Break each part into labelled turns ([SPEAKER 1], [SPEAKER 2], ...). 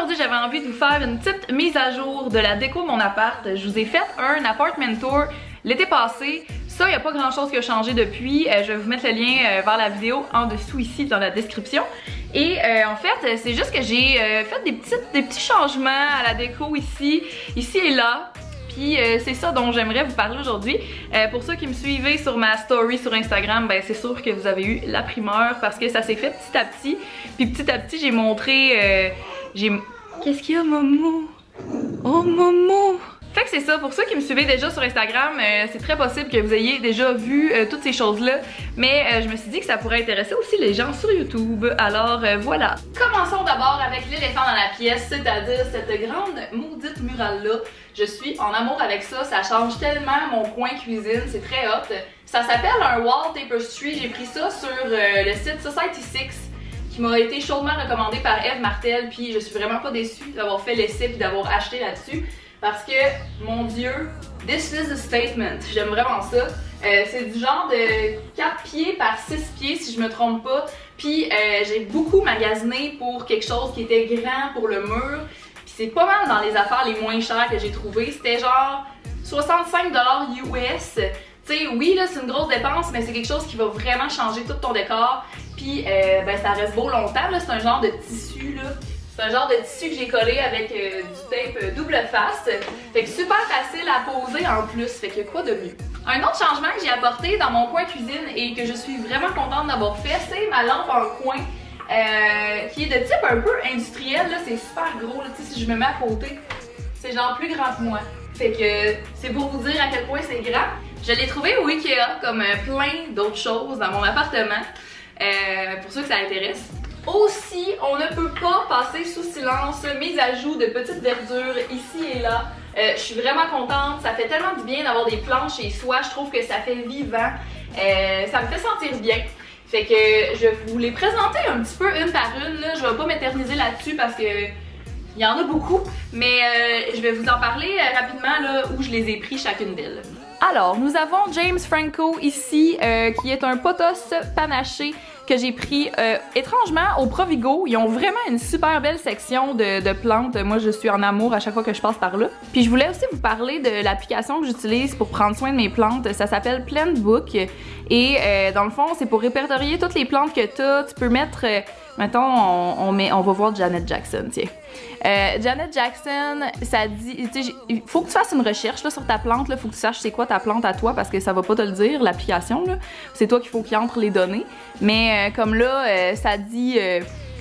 [SPEAKER 1] aujourd'hui j'avais envie de vous faire une petite mise à jour de la déco de mon appart. Je vous ai fait un apartment tour l'été passé. Ça, il n'y a pas grand chose qui a changé depuis. Je vais vous mettre le lien vers la vidéo en dessous ici dans la description. Et en fait, c'est juste que j'ai fait des petits changements à la déco ici et là. Puis c'est ça dont j'aimerais vous parler aujourd'hui. Pour ceux qui me suivez sur ma story sur Instagram, ben c'est sûr que vous avez eu la primeur parce que ça s'est fait petit à petit. Puis petit à petit, j'ai montré... Qu'est-ce qu'il y a, Momo? Oh, Momo! Fait que c'est ça, pour ceux qui me suivaient déjà sur Instagram, c'est très possible que vous ayez déjà vu toutes ces choses-là. Mais je me suis dit que ça pourrait intéresser aussi les gens sur YouTube. Alors voilà. Commençons d'abord avec l'éléphant dans la pièce, c'est-à-dire cette grande maudite murale-là. Je suis en amour avec ça, ça change tellement mon coin cuisine, c'est très hot. Ça s'appelle un wall tapestry, j'ai pris ça sur le site Society6 qui m'a été chaudement recommandé par Eve Martel, puis je suis vraiment pas déçue d'avoir fait l'essai et d'avoir acheté là-dessus. Parce que, mon Dieu, this is a statement. J'aime vraiment ça. C'est du genre de 4 pieds par 6 pieds, si je me trompe pas. Puis, j'ai beaucoup magasiné pour quelque chose qui était grand pour le mur. Puis, c'est pas mal dans les affaires les moins chères que j'ai trouvées. C'était genre 65$ US. Tu sais, oui, là, c'est une grosse dépense, mais c'est quelque chose qui va vraiment changer tout ton décor. Puis, ben, ça reste beau longtemps. C'est un genre de tissu, là. C'est un genre de tissu que j'ai collé avec du tape double face. Fait que super facile à poser en plus. Fait que quoi de mieux? Un autre changement que j'ai apporté dans mon coin cuisine et que je suis vraiment contente d'avoir fait, c'est ma lampe en coin qui est de type un peu industriel. C'est super gros. Là, si je me mets à côté, c'est genre plus grand que moi. Fait que c'est pour vous dire à quel point c'est grand. Je l'ai trouvé au Ikea comme plein d'autres choses dans mon appartement. Pour ceux que ça intéresse. Aussi, on ne peut pas passer sous silence mes ajouts de petites verdures ici et là. Je suis vraiment contente, ça fait tellement du bien d'avoir des plantes chez soi, je trouve que ça fait vivant, ça me fait sentir bien. Fait que je vais vous les présenter un petit peu une par une, là. Je vais pas m'éterniser là-dessus parce que il y en a beaucoup, mais je vais vous en parler rapidement là, où je les ai pris chacune d'elles. Alors, nous avons James Franco ici, qui est un potos panaché que j'ai pris étrangement au Provigo. Ils ont vraiment une super belle section de plantes. Moi, je suis en amour à chaque fois que je passe par là. Puis je voulais aussi vous parler de l'application que j'utilise pour prendre soin de mes plantes. Ça s'appelle Plantbook. Et dans le fond, c'est pour répertorier toutes les plantes que tu as. Tu peux mettre... mettons, on va voir Janet Jackson, tiens. Janet Jackson, ça dit, il faut que tu fasses une recherche là, sur ta plante, il faut que tu saches c'est quoi ta plante à toi parce que ça va pas te le dire, l'application. C'est toi qu'il faut qu'il entre les données. Mais comme là, ça dit...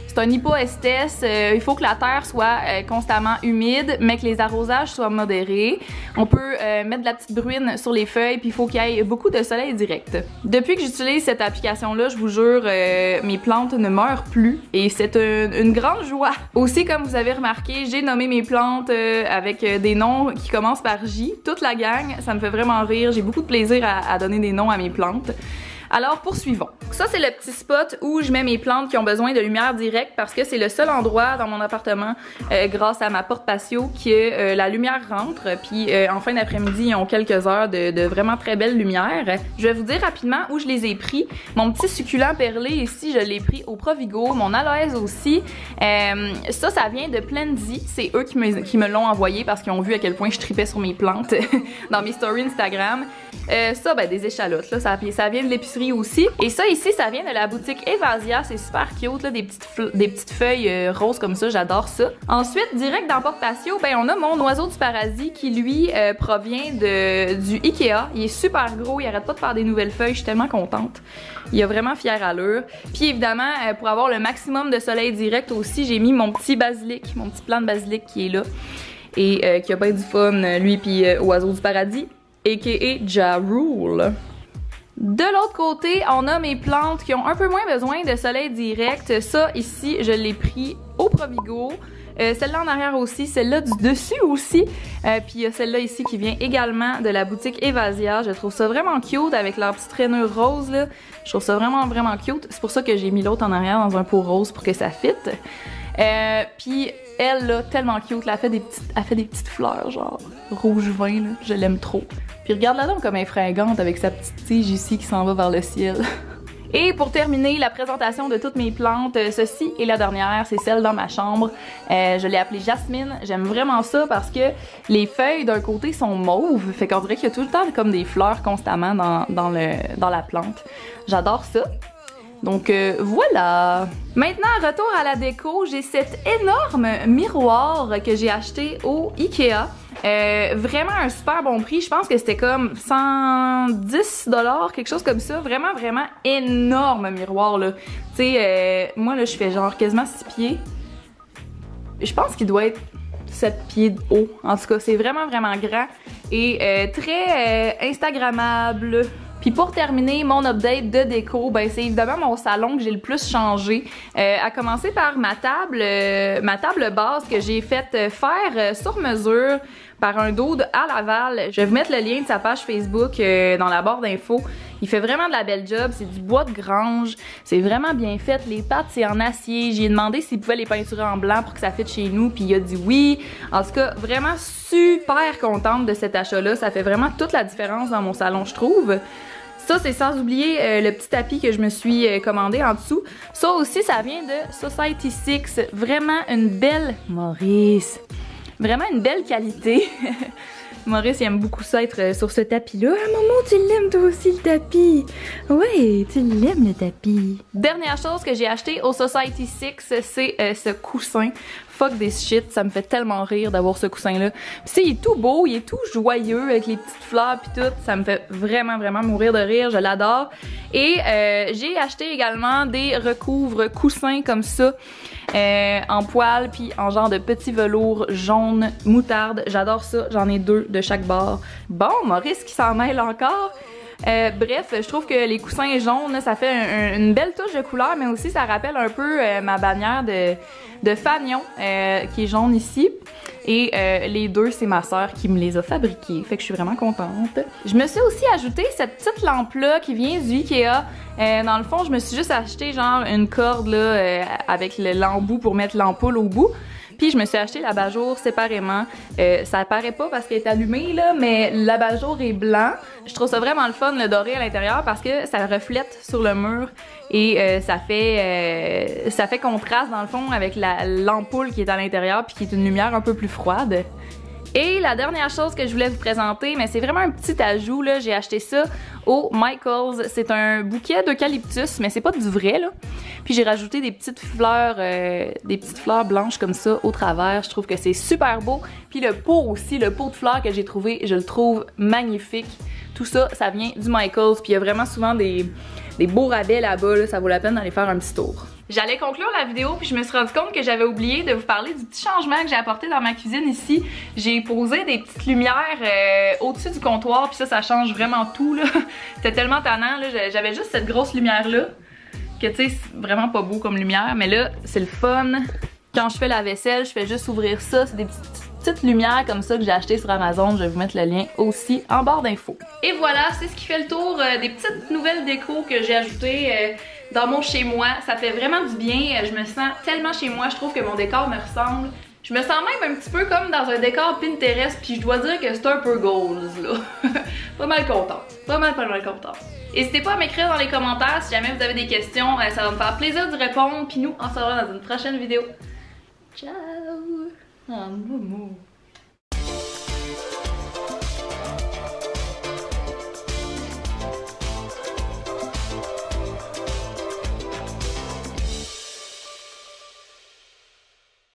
[SPEAKER 1] c'est un hypoesthèse, il faut que la terre soit constamment humide, mais que les arrosages soient modérés. On peut mettre de la petite bruine sur les feuilles, puis il faut qu'il y ait beaucoup de soleil direct. Depuis que j'utilise cette application-là, je vous jure, mes plantes ne meurent plus, et c'est une grande joie. Aussi, comme vous avez remarqué, j'ai nommé mes plantes avec des noms qui commencent par J. Toute la gang, ça me fait vraiment rire, j'ai beaucoup de plaisir à donner des noms à mes plantes. Alors poursuivons. Ça c'est le petit spot où je mets mes plantes qui ont besoin de lumière directe parce que c'est le seul endroit dans mon appartement grâce à ma porte patio que la lumière rentre. Puis en fin d'après-midi ils ont quelques heures de vraiment très belle lumière. Je vais vous dire rapidement où je les ai pris. Mon petit succulent perlé ici je l'ai pris au Provigo. Mon aloès aussi. Ça vient de Plendy. C'est eux qui me l'ont envoyé parce qu'ils ont vu à quel point je tripais sur mes plantes dans mes stories Instagram. Ça ben des échalotes là, ça vient de l'épicerie aussi. Et ça ici, ça vient de la boutique Evasia. C'est super cute, là, des petites feuilles roses comme ça. J'adore ça. Ensuite, direct dans porte patio, ben, on a mon oiseau du paradis qui, lui, provient du Ikea. Il est super gros. Il arrête pas de faire des nouvelles feuilles. Je suis tellement contente. Il a vraiment fière allure. Puis évidemment, pour avoir le maximum de soleil direct aussi, j'ai mis mon petit basilic, mon petit plant de basilic qui est là. Et qui a bien du fun, lui, puis oiseau du paradis, a.k.a. Ja Rule. De l'autre côté, on a mes plantes qui ont un peu moins besoin de soleil direct. Ça, ici, je l'ai pris au Provigo. Celle-là en arrière aussi, celle-là du dessus aussi. Puis il y a celle-là ici qui vient également de la boutique Evasia. Je trouve ça vraiment cute avec leur petite traînure rose, là. Je trouve ça vraiment, vraiment cute. C'est pour ça que j'ai mis l'autre en arrière dans un pot rose pour que ça fitte. Puis elle, là, tellement cute, là, elle fait des petites fleurs, genre rouge vin, là. Je l'aime trop. Puis regarde la dame comme elle est fringante avec sa petite tige ici qui s'en va vers le ciel. Et pour terminer la présentation de toutes mes plantes, ceci est la dernière, c'est celle dans ma chambre. Je l'ai appelée Jasmine. J'aime vraiment ça parce que les feuilles d'un côté sont mauves, fait qu'on dirait qu'il y a tout le temps comme des fleurs constamment dans la plante. J'adore ça. Donc voilà! Maintenant, retour à la déco, j'ai cet énorme miroir que j'ai acheté au Ikea. Vraiment un super bon prix, je pense que c'était comme 110 $, quelque chose comme ça. Vraiment, vraiment énorme miroir là. Tu sais, moi là je fais genre quasiment 6 pieds. Je pense qu'il doit être 7 pieds de haut. En tout cas, c'est vraiment, vraiment grand et très Instagrammable. Puis pour terminer mon update de déco, ben c'est évidemment mon salon que j'ai le plus changé. À commencer par ma table base que j'ai faite faire sur mesure par un dude à Laval. Je vais vous mettre le lien de sa page Facebook dans la barre d'infos. Il fait vraiment de la belle job, c'est du bois de grange, c'est vraiment bien fait. Les pattes c'est en acier. J'ai demandé s'il pouvait les peinturer en blanc pour que ça fitte chez nous, puis il a dit oui. En tout cas, vraiment super contente de cet achat-là. Ça fait vraiment toute la différence dans mon salon, je trouve. Ça, c'est sans oublier le petit tapis que je me suis commandé en dessous. Ça aussi, ça vient de Society6. Vraiment une belle... Maurice! Vraiment une belle qualité. Maurice, il aime beaucoup ça, être sur ce tapis-là. Ah, maman, tu l'aimes toi aussi, le tapis. Ouais, tu l'aimes, le tapis. Dernière chose que j'ai acheté au Society6, c'est ce coussin. Fuck this shit, ça me fait tellement rire d'avoir ce coussin-là. Puis il est tout beau, il est tout joyeux avec les petites fleurs puis tout. Ça me fait vraiment, vraiment mourir de rire, je l'adore. Et j'ai acheté également des recouvres coussins comme ça. En poil puis en genre de petit velours jaune moutarde. J'adore ça, j'en ai 2 de chaque bord. Bon, Maurice qui s'en mêle encore. Bref, je trouve que les coussins jaunes, ça fait une belle touche de couleur, mais aussi ça rappelle un peu ma bannière de Fagnon qui est jaune ici. Et les 2, c'est ma soeur qui me les a fabriqués, fait que je suis vraiment contente. Je me suis aussi ajouté cette petite lampe-là qui vient du Ikea. Dans le fond, je me suis juste acheté genre une corde là avec l'embout pour mettre l'ampoule au bout. Puis je me suis acheté l'abat-jour séparément. Ça apparaît pas parce qu'elle est allumée là, mais l'abat-jour est blanc. Je trouve ça vraiment le fun, le doré à l'intérieur, parce que ça reflète sur le mur et ça fait contraste dans le fond avec l'ampoule qui est à l'intérieur puis qui est une lumière un peu plus froide. Et la dernière chose que je voulais vous présenter, mais c'est vraiment un petit ajout là, j'ai acheté ça au Michaels. C'est un bouquet d'eucalyptus, mais c'est pas du vrai là. Puis j'ai rajouté des petites fleurs blanches comme ça au travers. Je trouve que c'est super beau. Puis le pot aussi, le pot de fleurs que j'ai trouvé, je le trouve magnifique. Tout ça, ça vient du Michaels. Puis il y a vraiment souvent des beaux rabais là-bas, là, ça vaut la peine d'aller faire un petit tour. J'allais conclure la vidéo puis je me suis rendu compte que j'avais oublié de vous parler du petit changement que j'ai apporté dans ma cuisine ici. J'ai posé des petites lumières au-dessus du comptoir puis ça change vraiment tout là. C'était tellement tannant là, j'avais juste cette grosse lumière là que tu sais c'est vraiment pas beau comme lumière, mais là c'est le fun. Quand je fais la vaisselle, je fais juste ouvrir ça, c'est des petites lumières comme ça que j'ai acheté sur Amazon. Je vais vous mettre le lien aussi en barre d'infos. Et voilà, c'est ce qui fait le tour des petites nouvelles déco que j'ai ajoutées dans mon chez moi. Ça fait vraiment du bien, je me sens tellement chez moi, je trouve que mon décor me ressemble. Je me sens même un petit peu comme dans un décor Pinterest, puis je dois dire que c'est un peu goals là. Pas mal contente, pas mal contente. N'hésitez pas à m'écrire dans les commentaires si jamais vous avez des questions, ça va me faire plaisir d'y répondre, puis nous on se revoit dans une prochaine vidéo. Ciao! Ah, Momo.